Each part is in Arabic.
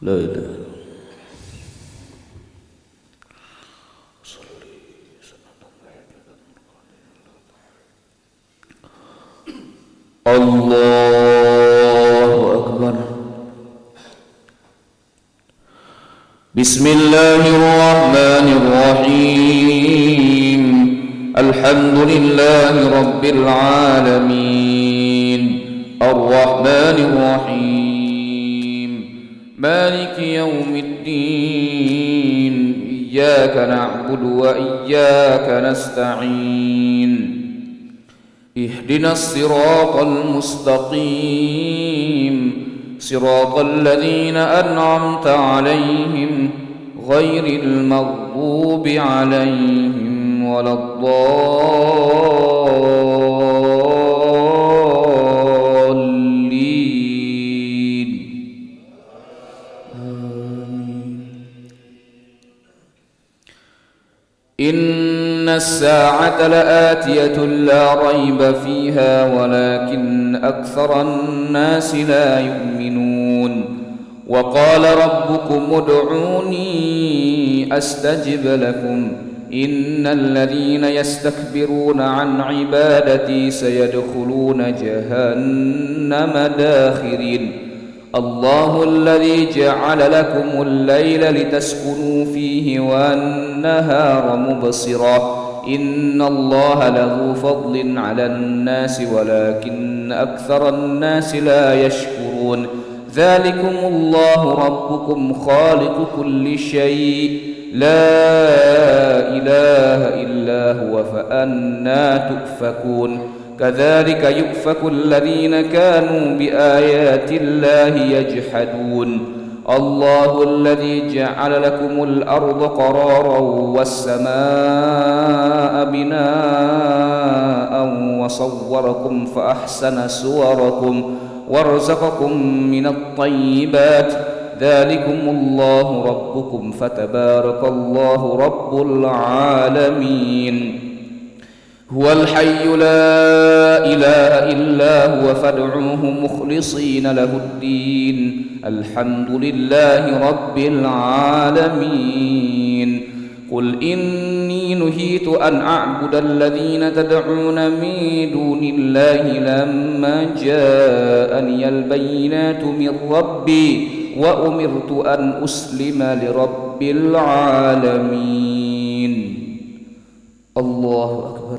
لا إله الله أكبر. بسم الله الرحمن الرحيم. الحمد لله رب العالمين الرحمن الرحيم مالك يوم الدين إياك نعبد وإياك نستعين اهدنا الصراط المستقيم صراط الذين أنعمت عليهم غير المغضوب عليهم ولا الضالين آمين. إن الساعة لآتية لا ريب فيها ولكن أكثر الناس لا يؤمنون. وقال ربكم ادعوني أستجب لكم إن الذين يستكبرون عن عبادتي سيدخلون جهنم داخرين. الله الذي جعل لكم الليل لتسكنوا فيه والنهار مبصرا إن الله له فضل على الناس ولكن أكثر الناس لا يشكرون. ذلكم الله ربكم خالق كل شيء لا إله إلا هو فأنى تؤفكون. كذلك يؤفك الذين كانوا بآيات الله يجحدون. الله الذي جعل لكم الأرض قرارا والسماء بناء وصوركم فأحسن صوركم وارزقكم من الطيبات. ذلكم الله ربكم فتبارك الله رب العالمين. هو الحي لا إله إلا هو فادعوه مخلصين له الدين الحمد لله رب العالمين. قل إني نهيت أن أعبد الذين تدعون من دون الله لما جاءني البينات من ربي وأمرت أن أسلم لرب العالمين. الله أكبر.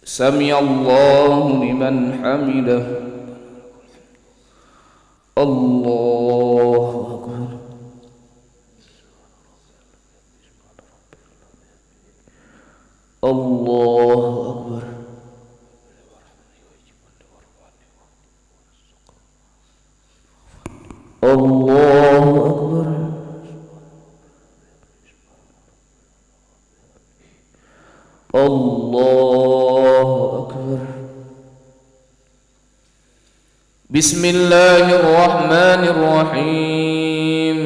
سمع الله لمن حمده. الله أكبر. الله أكبر. الله أكبر. الله أكبر. بسم الله الرحمن الرحيم.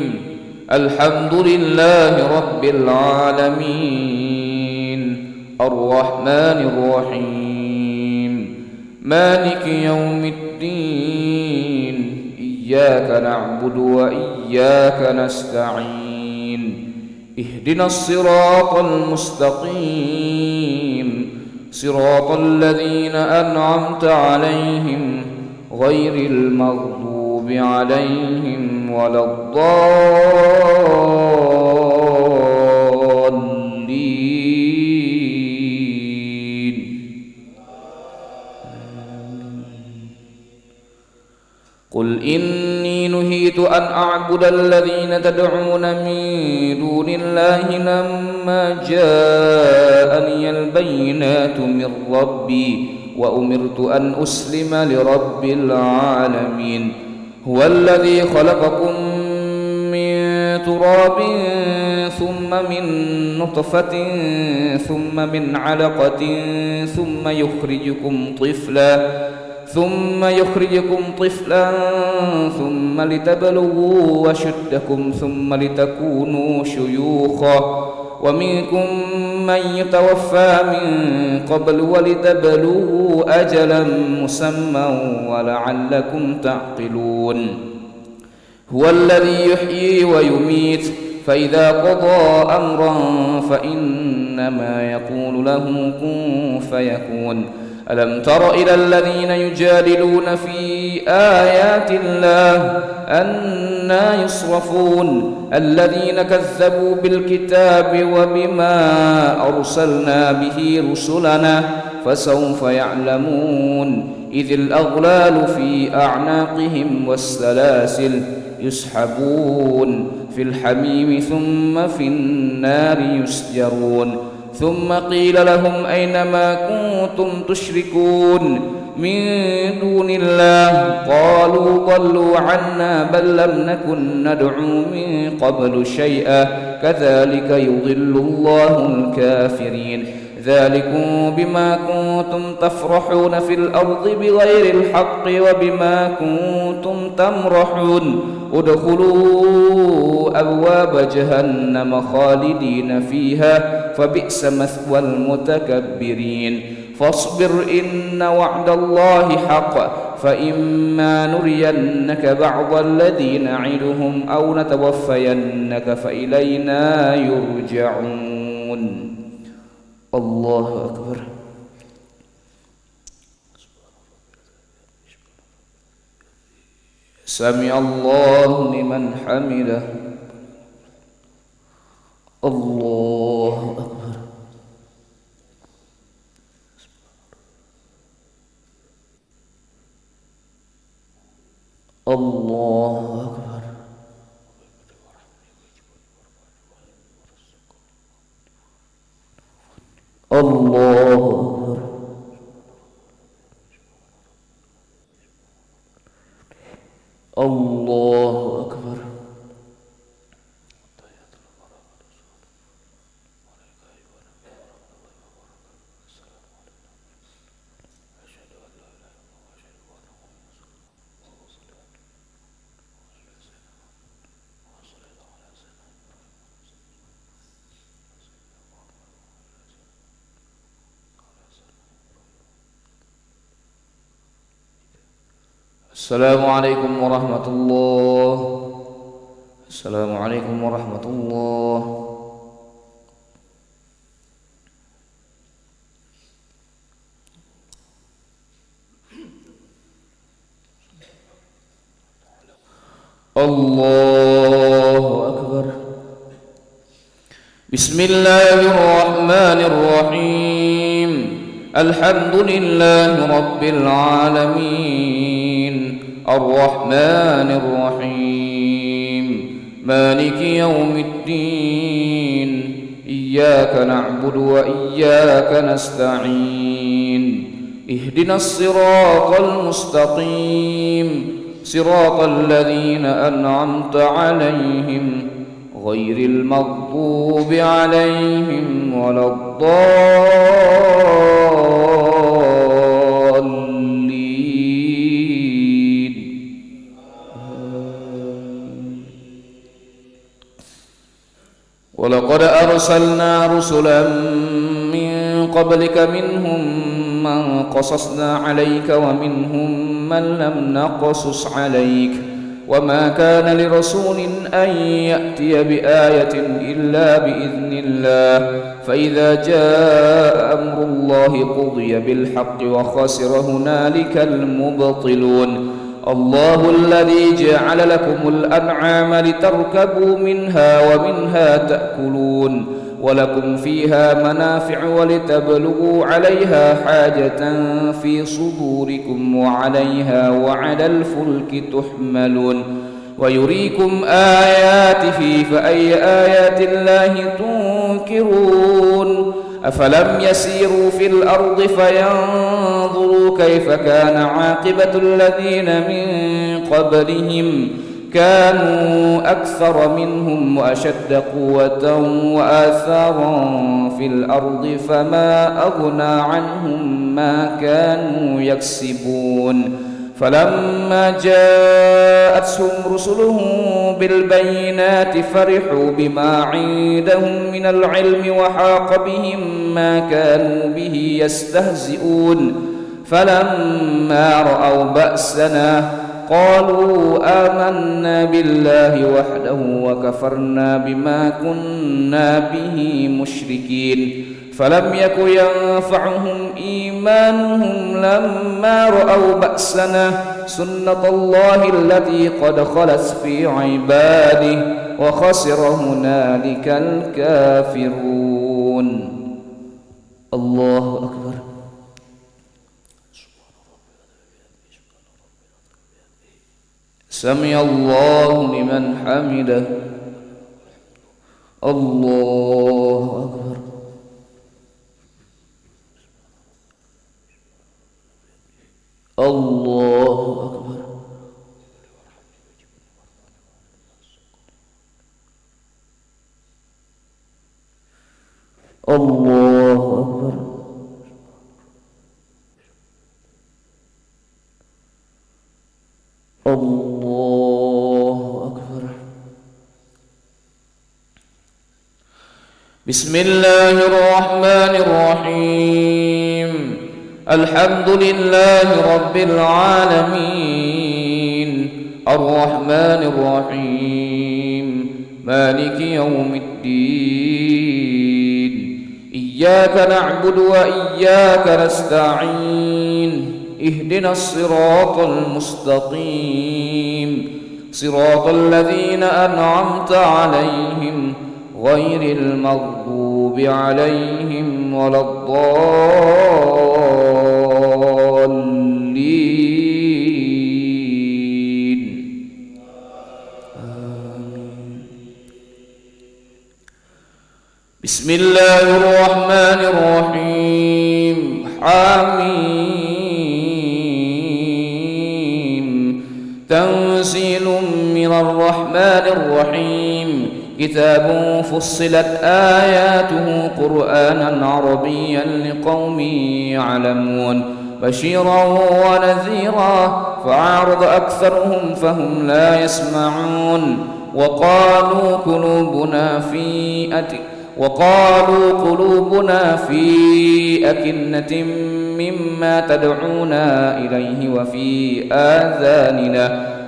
الحمد لله رب العالمين الرحمن الرحيم مالك يوم الدين إياك نعبد وإياك نستعين اهدنا الصراط المستقيم صراط الذين أنعمت عليهم غير المغضوب عليهم ولا الضالين. قل إني نهيت أن أعبد الذين تدعون من دون الله لما جاءني البينات من ربي وأمرت أن أسلم لرب العالمين. هو الذي خلقكم من تراب ثم من نطفة ثم من علقة ثم يخرجكم طفلا ثم لتبلغوا وشدكم ثم لتكونوا شيوخا ومنكم من يتوفى من قبل ولتبلغوا أجلا مسمى ولعلكم تعقلون هو الذي يحيي ويميت فإذا قضى أمرا فإنما يقول له كن فيكون ألم تر إلى الذين يجادلون في آيات الله أنى يصرفون الذين كذبوا بالكتاب وبما أرسلنا به رسلنا فسوف يعلمون إذ الأغلال في أعناقهم والسلاسل يسحبون في الحميم ثم في النار يسجرون ثم قيل لهم أين ما كنتم تشركون من دون الله قالوا ضلوا عنا بل لم نكن ندعو من قبل شيئا كذلك يضل الله الكافرين ذلكم بما كنتم تفرحون في الأرض بغير الحق وبما كنتم تمرحون ادخلوا أبواب جهنم خالدين فيها فبئس مثوى المتكبرين فاصبر إن وعد الله حق فإما نرينك بعض الذي نعدهم أو نتوفينك فإلينا يرجعون الله أكبر سمع الله لمن حمده الله أكبر الله أكبر الله أكبر الله أكبر السلام عليكم ورحمة الله. السلام عليكم ورحمة الله. الله أكبر. بسم الله الرحمن الرحيم. الحمد لله رب العالمين الرحمن الرحيم مالك يوم الدين إياك نعبد وإياك نستعين اهدنا الصراط المستقيم صراط الذين أنعمت عليهم غير المغضوب عليهم ولا الضالين. ولقد أرسلنا رسلا من قبلك منهم من قصصنا عليك ومنهم من لم نقصص عليك وما كان لرسول أن يأتي بآية إلا بإذن الله فإذا جاء أمر الله قضي بالحق وخسر هنالك المبطلون. الله الذي جعل لكم الأنعام لتركبوا منها ومنها تأكلون ولكم فيها منافع ولتبلغوا عليها حاجة في صدوركم وعليها وعلى الفلك تحملون ويريكم آياته فأي آيات الله تنكرون. أفلم يسيروا في الأرض فينظروا كيف كان عاقبة الذين من قبلهم كانوا أكثر منهم وأشد قوة وآثارا في الأرض فما أغنى عنهم ما كانوا يكسبون فلما جاءتهم رسلهم بالبينات فرحوا بما عندهم من العلم وحاق بهم ما كانوا به يستهزئون فلما رأوا بأسنا قالوا آمنا بالله وحده وكفرنا بما كنا به مشركين فلم يك ينفعهم إيمانهم لما رأوا بأسنا سنة الله التي قد خلت في عباده وخسر هنالك الكافرون. الله أكبر. سمع الله لمن حمده. الله أكبر. الله أكبر. الله أكبر. الله أكبر. بسم الله الرحمن الرحيم. الحمد لله رب العالمين الرحمن الرحيم مالك يوم الدين إياك نعبد وإياك نستعين اهدنا الصراط المستقيم صراط الذين أنعمت عليهم غير المغضوب عليهم ولا الضالين آمين. بسم الله الرحمن الرحيم حميم تنزيل من الرحمن الرحيم كتاب فصلت آياته قرآنا عربيا لقوم يعلمون بشيرا ونذيرا فأعرض أكثرهم فهم لا يسمعون وقالوا قلوبنا في أكنة مما تدعونا إليه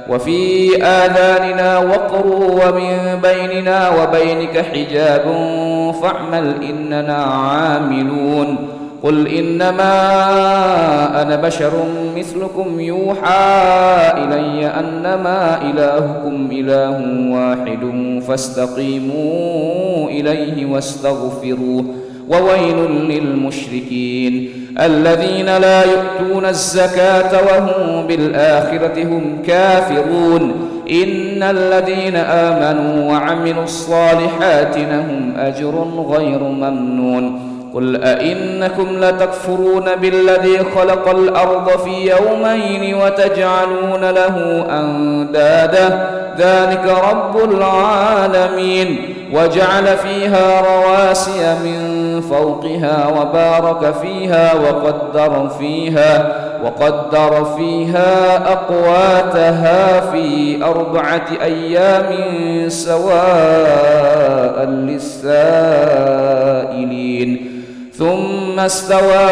وفي آذاننا وقر ومن بيننا وبينك حجاب فاعمل إننا عاملون قل إنما أنا بشر مثلكم يوحى إلي أنما إلهكم إله واحد فاستقيموا إليه واستغفروه وويل للمشركين الذين لا يؤتون الزكاة وهم بالآخرة هم كافرون إن الذين آمنوا وعملوا الصالحات لهم أجر غير ممنون قل أئنكم لتكفرون بالذي خلق الأرض في يومين وتجعلون له أندادا ذلك رب العالمين وجعل فيها رواسي من فوقها وبارك فيها وقدر فيها أقواتها في 4 أيام سواء للسائلين ثم استوى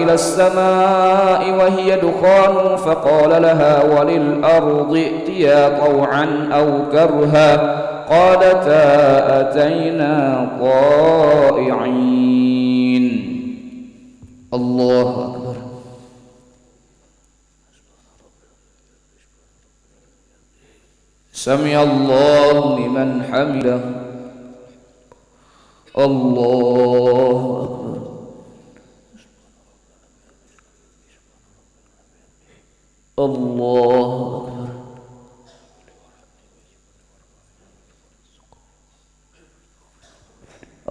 إلى السماء وهي دخان فقال لها وللأرض ائتيا طوعا أو كرها قالتا أتينا طائعين. الله أكبر. سمع الله لمن حمده. الله أكبر. الله أكبر.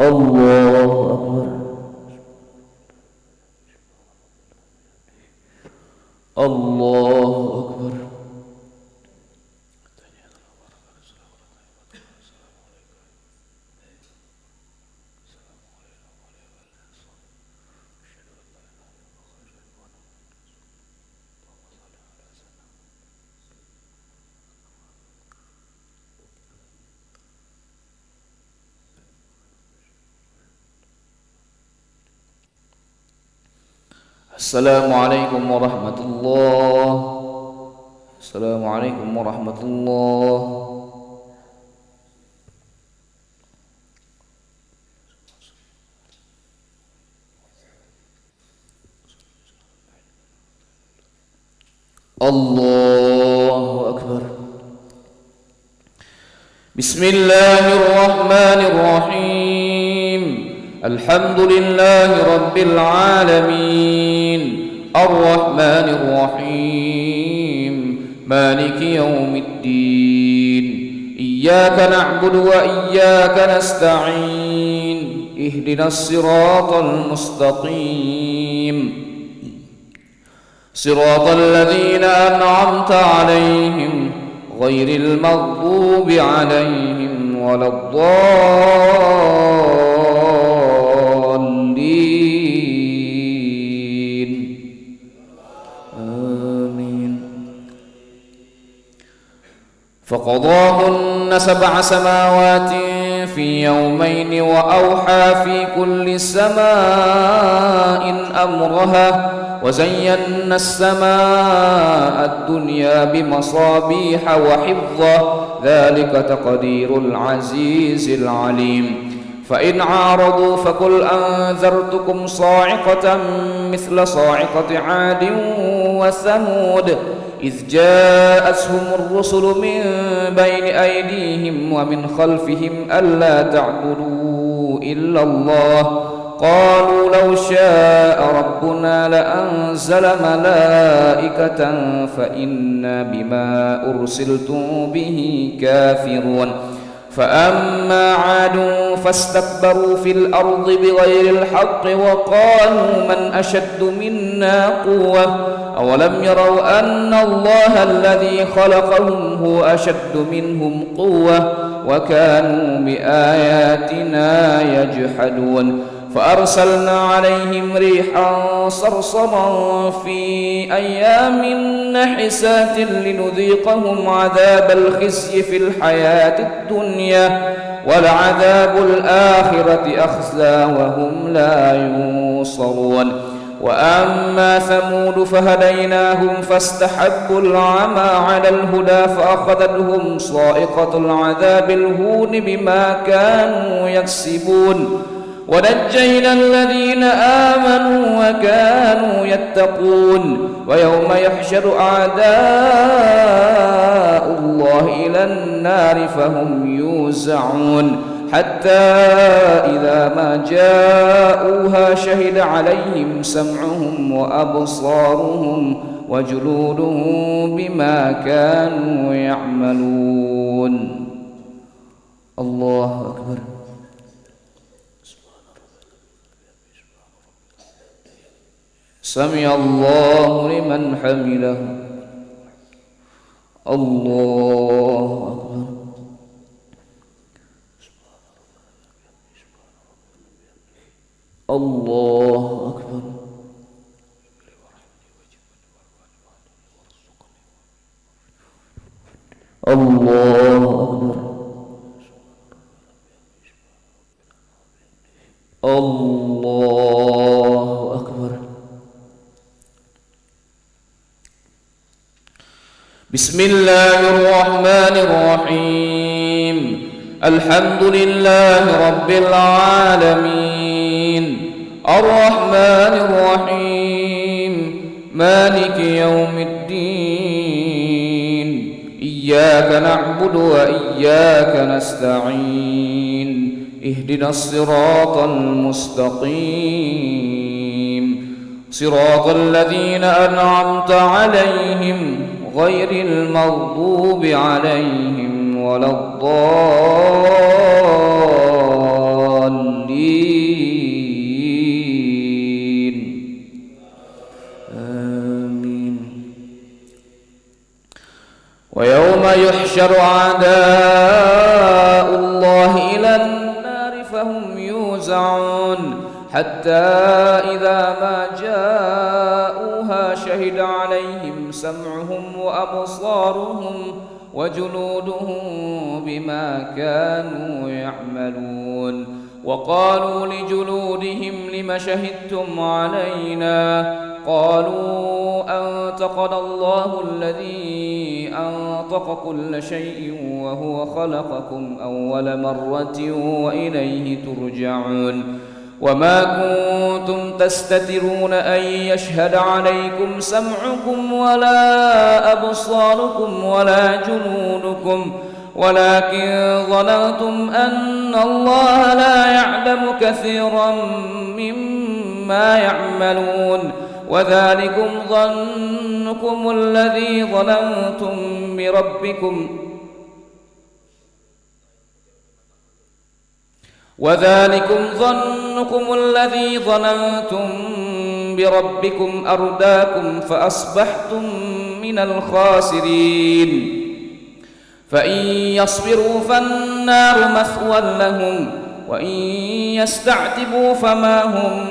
الله أكبر. الله أكبر. السلام عليكم ورحمة الله. السلام عليكم ورحمة الله. الله أكبر. بسم الله الرحمن الرحيم. الحمد لله رب العالمين، الرحمن الرحيم، مالك يوم الدين، إياك نعبد وإياك نستعين، اهدنا الصراط المستقيم، صراط الذين أنعمت عليهم غير المغضوب عليهم ولا الضالين. آمين. فقضاهن 7 سماوات في يومين وأوحى في كل سماء أمرها وزينا السماء الدنيا بمصابيح وحفظا، ذلك تقدير العزيز العليم. فإن عارضوا فقل أنذرتكم صاعقة مثل صاعقة عاد وثمود إذ جاءتهم الرسل من بين أيديهم ومن خلفهم ألا تعبدوا إلا الله، قالوا لو شاء ربنا لأنزل ملائكة فإنا بما أرسلتم به كافرون. فأما عاد فاستكبروا في الأرض بغير الحق وقالوا من أشد منا قوة أولم يروا أن الله الذي خلقهم هو أشد منهم قوة وكانوا بآياتنا يجحدون. فأرسلنا عليهم ريحا صرصرا في أيام نحسات لنذيقهم عذاب الخزي في الحياة الدنيا ولعذاب الآخرة أخزى وهم لا ينصرون. وأما ثمود فهديناهم فاستحبوا العمى على الهدى فأخذتهم صاعقة العذاب الهون بما كانوا يكسبون، ونجينا الذين آمنوا وكانوا يتقون. ويوم يحشر أعداء الله إلى النار فهم يوزعون حتى إذا ما جاءوها شهد عليهم سمعهم وأبصارهم وجلودهم بما كانوا يعملون. الله أكبر. سمع الله لمن حمده. الله أكبر. الله أكبر. الله أكبر. الله أكبر. بسم الله الرحمن الرحيم. الحمد لله رب العالمين، الرحمن الرحيم، مالك يوم الدين، إياك نعبد وإياك نستعين، اهدنا الصراط المستقيم، صراط الذين أنعمت عليهم غير المغضوب عليهم ولا الضالين. آمين. ويوم يحشر أعداء الله إلى النار فهم يوزعون حتى إذا ما جاءوها شهد عليهم سمعهم وأبصارهم وجلودهم بما كانوا يعملون. وقالوا لجلودهم لم شهدتم علينا قالوا أنطقنا الله الذي أنطق كل شيء وهو خلقكم أول مرة وإليه ترجعون وما كنتم تستترون أن يشهد عليكم سمعكم ولا أبصاركم ولا جنودكم ولكن ظننتم أن الله لا يعلم كثيرا مما يعملون وذلكم ظنكم الذي ظننتم بربكم أرداكم فأصبحتم من الخاسرين فإن يصبروا فالنار مثوى لهم وإن يستعتبوا فما هم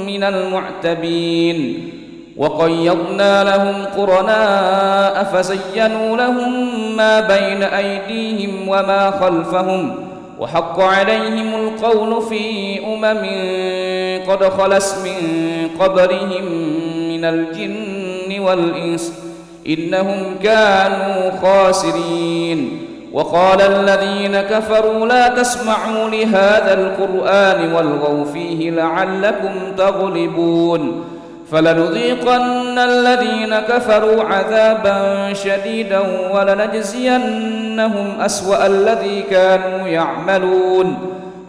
من المعتبين وقيضنا لهم قرناء فزينوا لهم ما بين أيديهم وما خلفهم وحق عليهم القول في قد خلت من قبلهم من الجن والإنس إنهم كانوا خاسرين وقال الذين كفروا لا تسمعوا لهذا القرآن والغوا فيه لعلكم تغلبون فلنذيقن الذين كفروا عذابا شديدا ولنجزينهم أسوأ الذي كانوا يعملون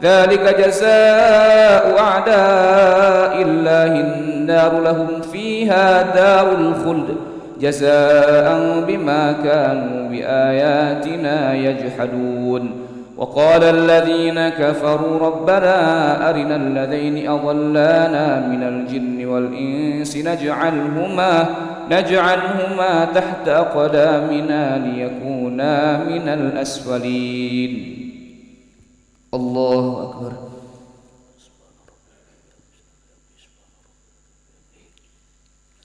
ذلك جزاء أعداء الله النار لهم فيها دار الخلد جزاء بما كانوا بآياتنا يجحدون وقال الذين كفروا ربنا أرنا الذين أضلانا من الجن والإنس نجعلهما تحت أقدامنا ليكونا من الأسفلين الله أكبر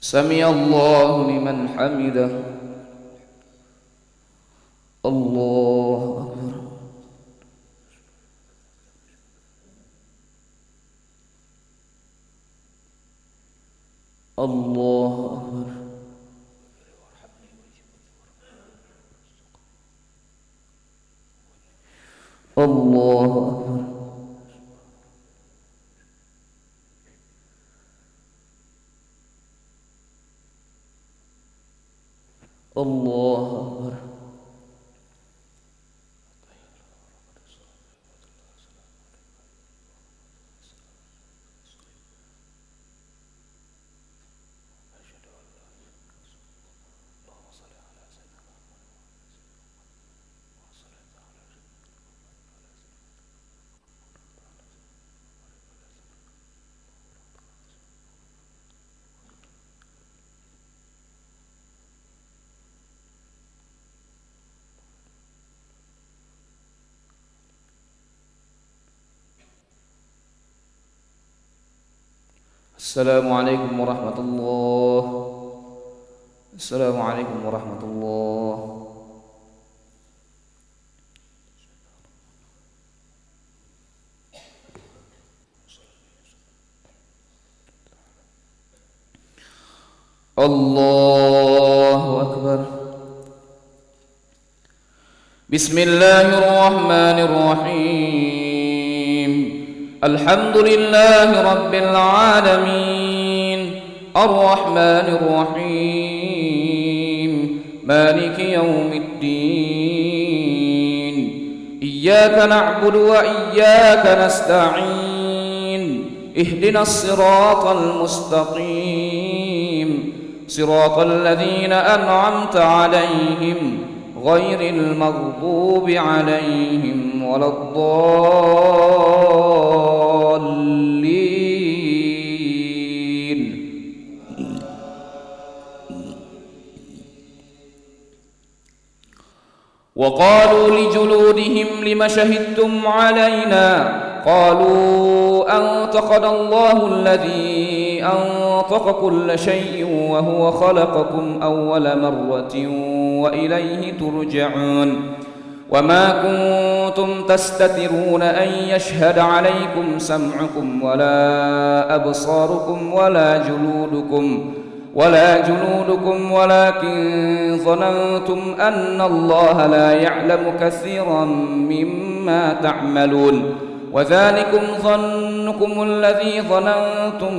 سمع الله لمن حمده الله أكبر الله أكبر الله أكبر الله أكبر السلام عليكم ورحمة الله. السلام عليكم ورحمة الله. الله أكبر. بسم الله الرحمن الرحيم. الحمد لله رب العالمين الرحمن الرحيم مالك يوم الدين إياك نعبد وإياك نستعين اهدنا الصراط المستقيم صراط الذين أنعمت عليهم غير المغضوب عليهم ولا الضالين. وقالوا لجلودهم لم شهدتم علينا قالوا أنطقنا الله الذي أنطق كل شيء وهو خلقكم أول مرة وإليه ترجعون وما كنتم تستترون أن يشهد عليكم سمعكم ولا أبصاركم ولا جلودكم ولكن ظننتم أن الله لا يعلم كثيرا مما تعملون وذلكم ظنكم الذي ظننتم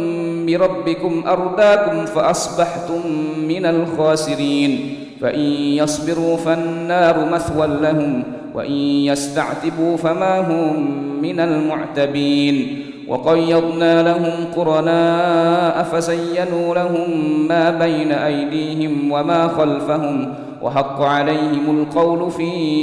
بربكم أرداكم فأصبحتم من الخاسرين فإن يصبروا فالنار مثوى لهم وإن يستعتبوا فما هم من المعتبين وقيضنا لهم قرناء فزينوا لهم ما بين أيديهم وما خلفهم وحق عليهم القول في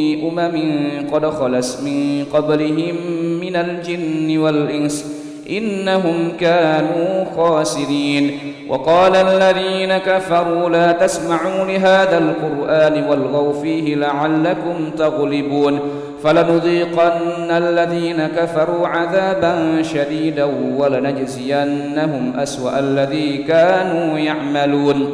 قد خلت من قبلهم من الجن والإنس إنهم كانوا خاسرين وقال الذين كفروا لا تسمعوا لهذا القرآن والغوا فيه لعلكم تغلبون فلنذيقن الذين كفروا عذابا شديدا ولنجزينهم أسوأ الذي كانوا يعملون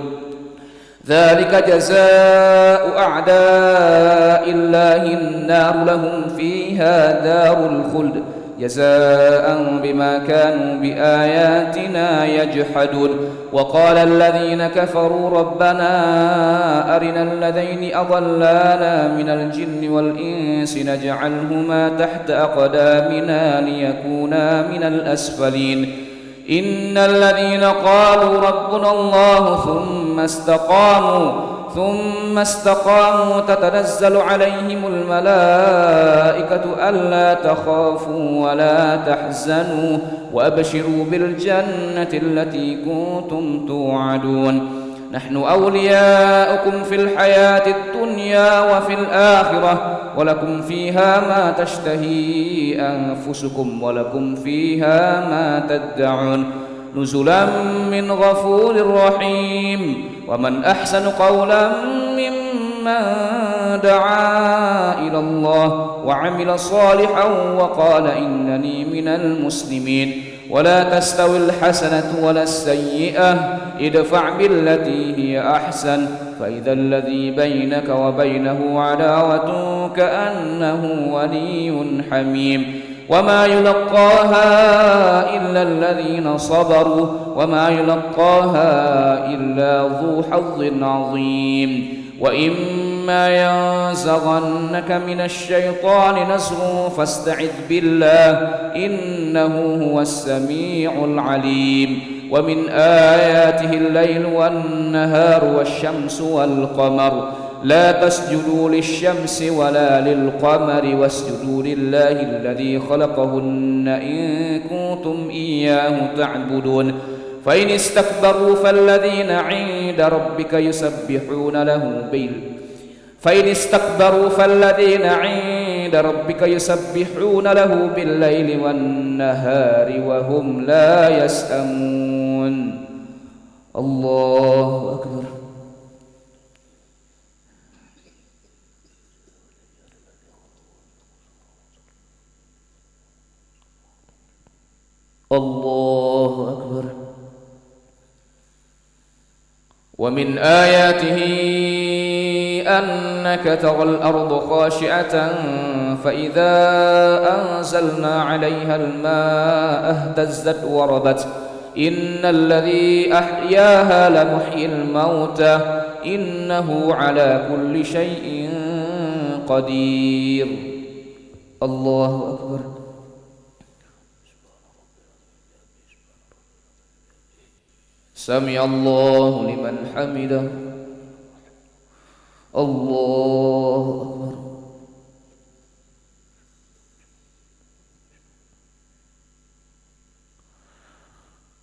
ذلك جزاء أعداء الله النار لهم فيها دار الخلد جزاء بما كانوا بآياتنا يجحدون وقال الذين كفروا ربنا أرنا الذين أضلانا من الجن والإنس نجعلهما تحت أقدامنا ليكونا من الأسفلين إن الذين قالوا ربنا الله ثم استقاموا تتنزل عليهم الملائكة ألا تخافوا ولا تحزنوا وأبشروا بالجنة التي كنتم توعدون نحن أولياؤكم في الحياة الدنيا وفي الآخرة ولكم فيها ما تشتهي أنفسكم ولكم فيها ما تدعون نزلا من غفور رحيم ومن أحسن قولا ممن دعا إلى الله وعمل صالحا وقال إنني من المسلمين ولا تستوي الحسنة ولا السيئة ادفع بالتي هي أحسن فإذا الذي بينك وبينه عداوة كأنه ولي حميم وما يلقاها إلا الذين صبروا وما يلقاها إلا ذو حظ عظيم وإما ينزغنك من الشيطان نزغ فاستعذ بالله إنه هو السميع العليم ومن آياته الليل والنهار والشمس والقمر لا تسجدوا للشمس ولا للقمر واسجدوا لله الذي خلقهن إن كنتم إياه تعبدون فإن استكبروا فالذين عند ربك يسبحون له بالليل والنهار وهم لا يسأمون الله أكبر الله أكبر ومن آياته أنك ترى الأرض خاشعة فإذا أنزلنا عليها الماء اهتزت وربت إن الذي أحياها لمحيي الموتى إنه على كل شيء قدير الله أكبر سمع الله لمن حمده الله أكبر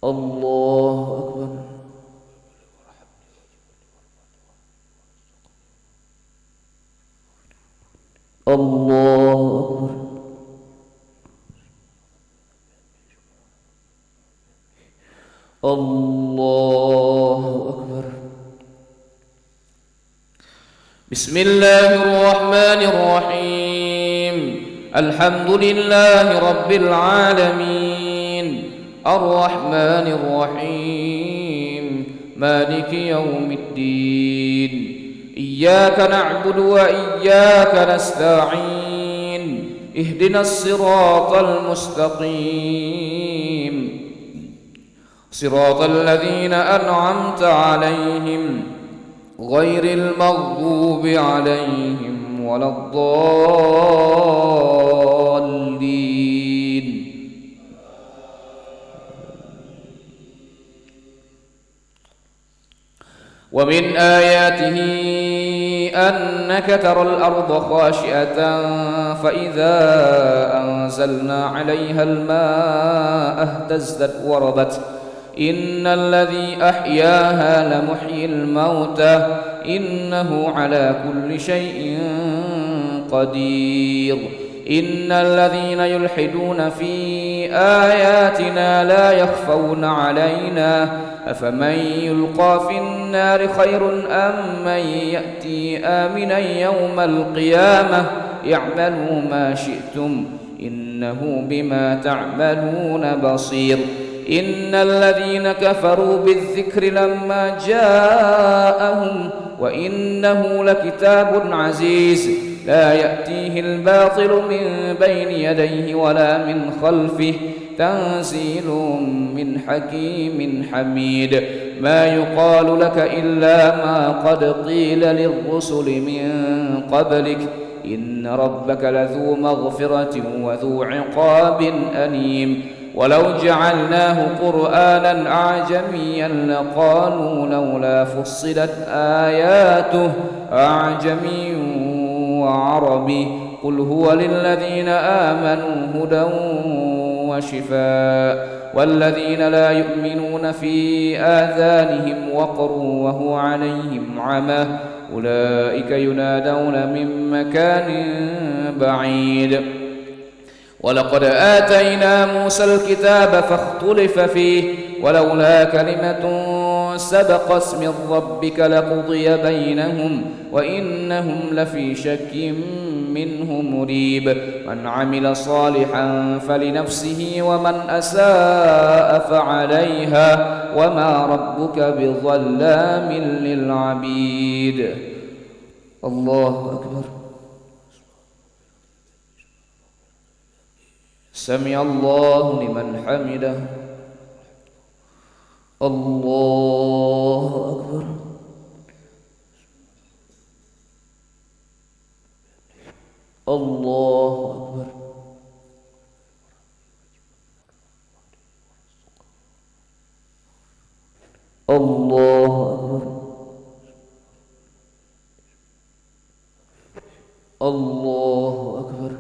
الله أكبر الله أكبر الله أكبر بسم الله الرحمن الرحيم الحمد لله رب العالمين الرحمن الرحيم مالك يوم الدين إياك نعبد وإياك نستعين اهدنا الصراط المستقيم صراط الذين أنعمت عليهم غير المغضوب عليهم ولا الضالين. ومن آياته أنك ترى الأرض خاشعة فإذا أنزلنا عليها الماء اهتزت وربت إن الذي أحياها لمحيي الموتى إنه على كل شيء قدير. إن الذين يلحدون في آياتنا لا يخفون علينا أفمن يلقى في النار خير أم من يأتي آمنا يوم القيامة اعملوا ما شئتم إنه بما تعملون بصير. إن الذين كفروا بالذكر لما جاءهم وإنه لكتاب عزيز لا يأتيه الباطل من بين يديه ولا من خلفه تنزيل من حكيم حميد. ما يقال لك إلا ما قد قيل للرسل من قبلك إن ربك لذو مغفرة وذو عقاب أليم. ولو جعلناه قرآنا أعجميا لقالوا لولا فصلت آياته أعجمي وعربي قل هو للذين آمنوا هدى وشفاء والذين لا يؤمنون في آذانهم وقر وهو عليهم عمى أولئك ينادون من مكان بعيد. ولقد آتينا موسى الكتاب فاختلف فيه ولولا كلمة سبقت من ربك لقضي بينهم وإنهم لفي شك منه مريب. من عمل صالحا فلنفسه ومن أساء فعليها وما ربك بظلام للعبيد. الله أكبر. سمع الله لمن حمده. الله أكبر. الله أكبر. الله أكبر. الله أكبر.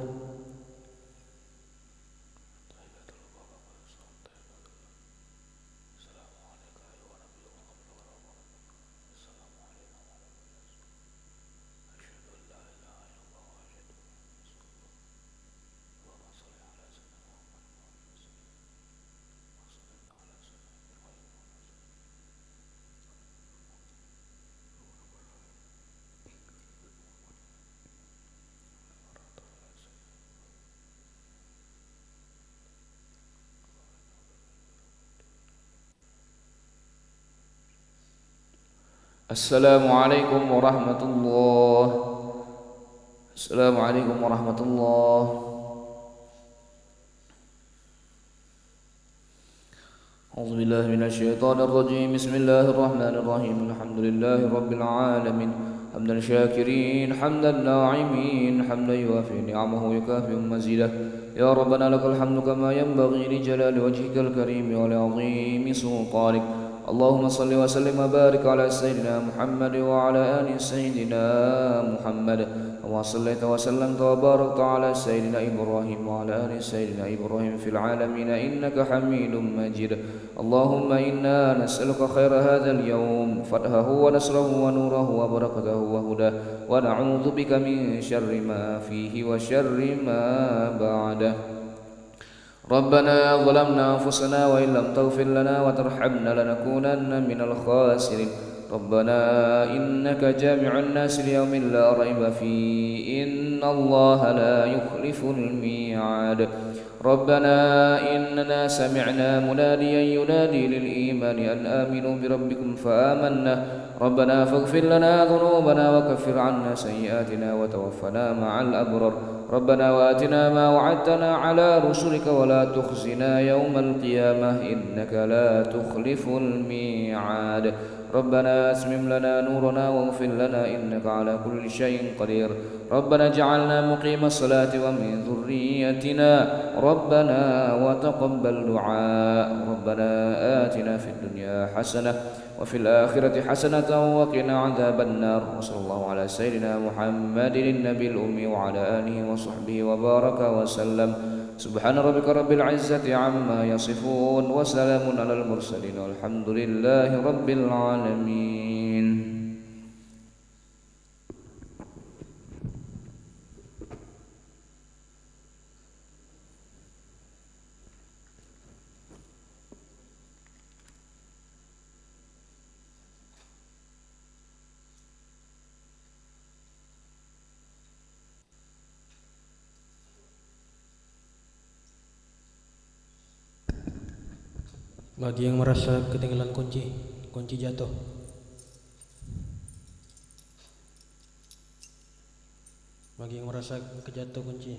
السلام عليكم ورحمة الله. السلام عليكم ورحمة الله. أعوذ بالله من الشيطان الرجيم. بسم الله الرحمن الرحيم. الحمد لله رب العالمين حمدا شاكرين حمدا ناعمين حمدا يوافي نعمه ويكافئ مزيده. يا ربنا لك الحمد كما ينبغي لجلال وجهك الكريم ولعظيم سلطانك. اللهم صل وسلم وبارك على سيدنا محمد وعلى آل سيدنا محمد كما صليت وسلمت وباركت على سيدنا إبراهيم وعلى آل سيدنا إبراهيم في العالمين إنك حميد مجيد. اللهم إنا نسألك خير هذا اليوم فتحه ونصره ونوره وبركته وهداه ونعوذ بك من شر ما فيه وشر ما بعده. ربنا ظلمنا أنفسنا وإن لم تغفر لنا وترحمنا لنكونن من الخاسرين. ربنا إنك جامع الناس ليوم لا ريب فيه إن الله لا يخلف الميعاد. ربنا إننا سمعنا مناديا ينادي للإيمان أن آمنوا بربكم فآمنا ربنا فاغفر لنا ذنوبنا وكفر عنا سيئاتنا وتوفنا مع الأبرار ربنا وآتنا ما وعدتنا على رسلك ولا تخزنا يوم القيامة إنك لا تخلف الميعاد ربنا أتمم لنا نورنا واغفر لنا إنك على كل شيء قدير ربنا اجعلنا مقيم الصلاة ومن ذريتنا ربنا وتقبل دعاء ربنا آتنا في الدنيا حسنة وفي الآخرة حسنة وقنا عذاب النار وصلى الله على سيدنا محمد النبي الأمي وعلى آله وصحبه وبارك وسلم سبحان ربك رب العزة عما يصفون وسلام على المرسلين والحمد لله رب العالمين. Bagi yang merasa ketinggalan kunci jatuh. Bagi yang merasa kejatuh kunci.